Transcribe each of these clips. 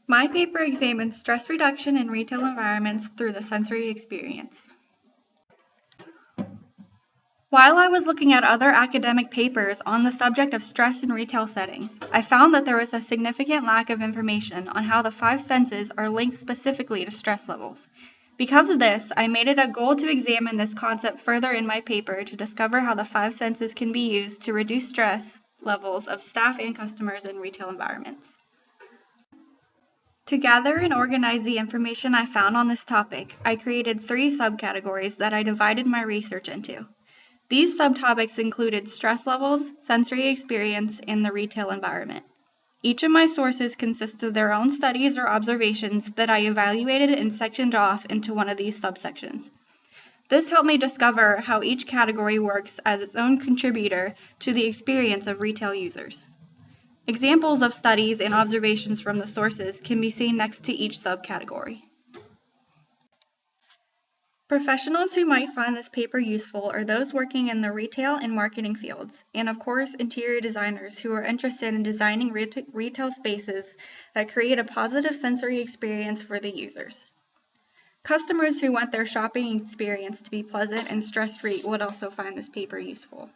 My paper examines stress reduction in retail environments through the sensory experience. While I was looking at other academic papers on the subject of stress in retail settings, I found that there was a significant lack of information on how the five senses are linked specifically to stress levels. Because of this, I made it a goal to examine this concept further in my paper to discover how the five senses can be used to reduce stress levels of staff and customers in retail environments. To gather and organize the information I found on this topic, I created three subcategories that I divided my research into. These subtopics included stress levels, sensory experience, and the retail environment. Each of my sources consists of their own studies or observations that I evaluated and sectioned off into one of these subsections. This helped me discover how each category works as its own contributor to the experience of retail users. Examples of studies and observations from the sources can be seen next to each subcategory. Professionals who might find this paper useful are those working in the retail and marketing fields, and of course interior designers who are interested in designing retail spaces that create a positive sensory experience for the users. Customers who want their shopping experience to be pleasant and stress-free would also find this paper useful.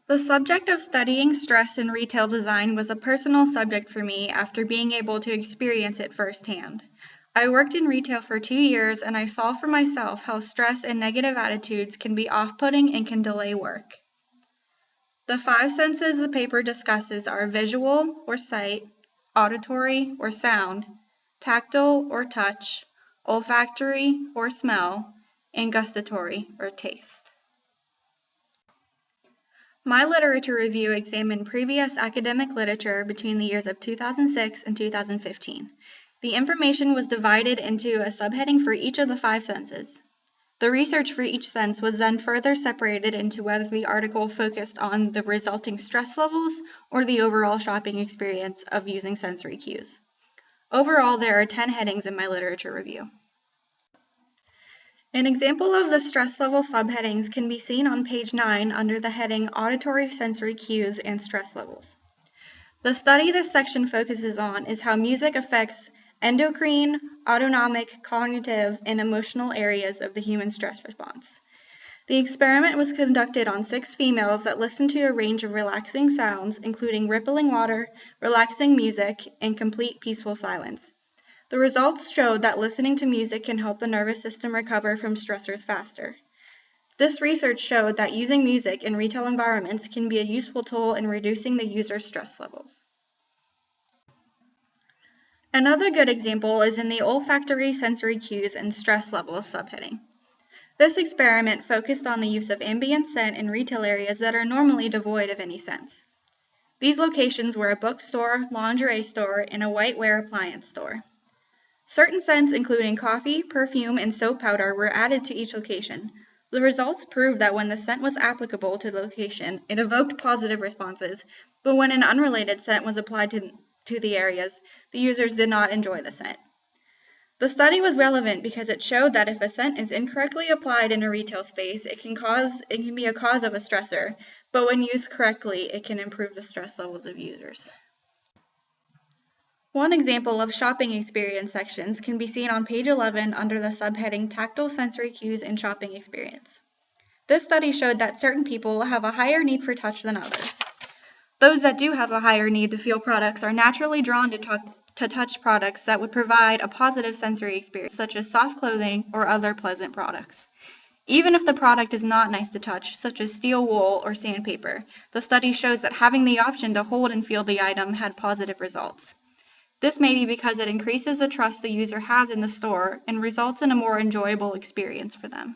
The subject of studying stress in retail design was a personal subject for me after being able to experience it firsthand. I worked in retail for 2 years and I saw for myself how stress and negative attitudes can be off-putting and can delay work. The five senses the paper discusses are visual or sight, auditory or sound, tactile or touch, olfactory or smell, and gustatory or taste. My literature review examined previous academic literature between the years of 2006 and 2015. The information was divided into a subheading for each of the five senses. The research for each sense was then further separated into whether the article focused on the resulting stress levels or the overall shopping experience of using sensory cues. Overall, there are 10 headings in my literature review. An example of the stress level subheadings can be seen on page 9 under the heading Auditory Sensory Cues and Stress Levels. The study this section focuses on is how music affects endocrine, autonomic, cognitive, and emotional areas of the human stress response. The experiment was conducted on 6 females that listened to a range of relaxing sounds, including rippling water, relaxing music, and complete peaceful silence. The results showed that listening to music can help the nervous system recover from stressors faster. This research showed that using music in retail environments can be a useful tool in reducing the user's stress levels. Another good example is in the olfactory sensory cues and stress levels subheading. This experiment focused on the use of ambient scent in retail areas that are normally devoid of any scents. These locations were a bookstore, lingerie store, and a whiteware appliance store. Certain scents, including coffee, perfume, and soap powder, were added to each location. The results proved that when the scent was applicable to the location, it evoked positive responses, but when an unrelated scent was applied to the areas, the users did not enjoy the scent. The study was relevant because it showed that if a scent is incorrectly applied in a retail space, it can be a cause of a stressor, but when used correctly, it can improve the stress levels of users. One example of shopping experience sections can be seen on page 11 under the subheading Tactile Sensory Cues and Shopping Experience. This study showed that certain people have a higher need for touch than others. Those that do have a higher need to feel products are naturally drawn to touch products that would provide a positive sensory experience, such as soft clothing or other pleasant products. Even if the product is not nice to touch, such as steel wool or sandpaper, the study shows that having the option to hold and feel the item had positive results. This may be because it increases the trust the user has in the store and results in a more enjoyable experience for them.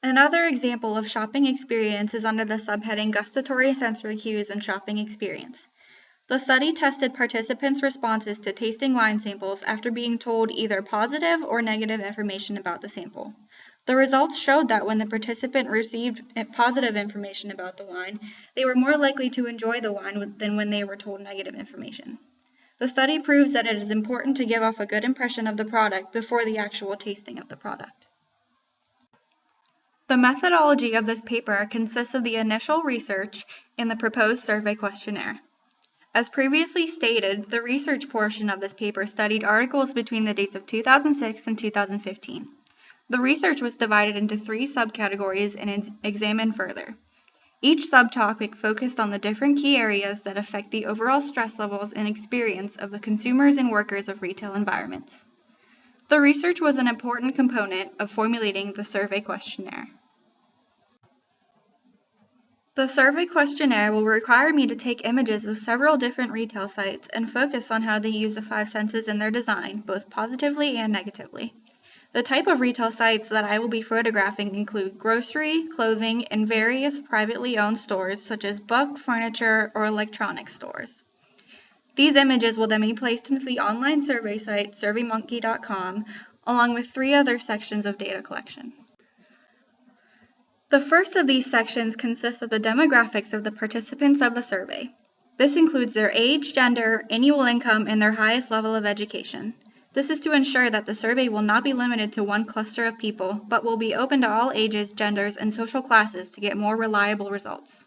Another example of shopping experience is under the subheading Gustatory Sensory Cues and Shopping Experience. The study tested participants' responses to tasting wine samples after being told either positive or negative information about the sample. The results showed that when the participant received positive information about the wine, they were more likely to enjoy the wine than when they were told negative information. The study proves that it is important to give off a good impression of the product before the actual tasting of the product. The methodology of this paper consists of the initial research and the proposed survey questionnaire. As previously stated, the research portion of this paper studied articles between the dates of 2006 and 2015. The research was divided into 3 subcategories and is examined further. Each subtopic focused on the different key areas that affect the overall stress levels and experience of the consumers and workers of retail environments. The research was an important component of formulating the survey questionnaire. The survey questionnaire will require me to take images of several different retail sites and focus on how they use the 5 senses in their design, both positively and negatively. The type of retail sites that I will be photographing include grocery, clothing, and various privately owned stores such as book, furniture, or electronics stores. These images will then be placed into the online survey site surveymonkey.com along with 3 other sections of data collection. The first of these sections consists of the demographics of the participants of the survey. This includes their age, gender, annual income, and their highest level of education. This is to ensure that the survey will not be limited to one cluster of people, but will be open to all ages, genders, and social classes to get more reliable results.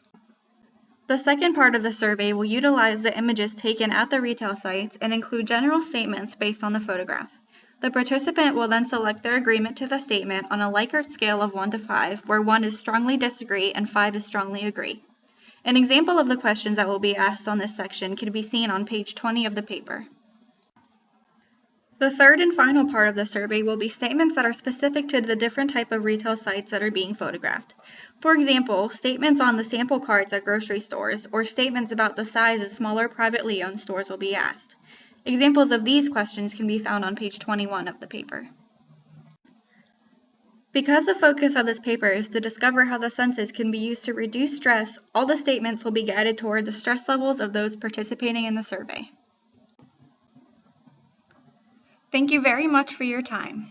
The second part of the survey will utilize the images taken at the retail sites and include general statements based on the photograph. The participant will then select their agreement to the statement on a Likert scale of 1 to 5, where 1 is strongly disagree and 5 is strongly agree. An example of the questions that will be asked on this section can be seen on page 20 of the paper. The third and final part of the survey will be statements that are specific to the different type of retail sites that are being photographed. For example, statements on the sample cards at grocery stores or statements about the size of smaller privately owned stores will be asked. Examples of these questions can be found on page 21 of the paper. Because the focus of this paper is to discover how the senses can be used to reduce stress, all the statements will be guided toward the stress levels of those participating in the survey. Thank you very much for your time.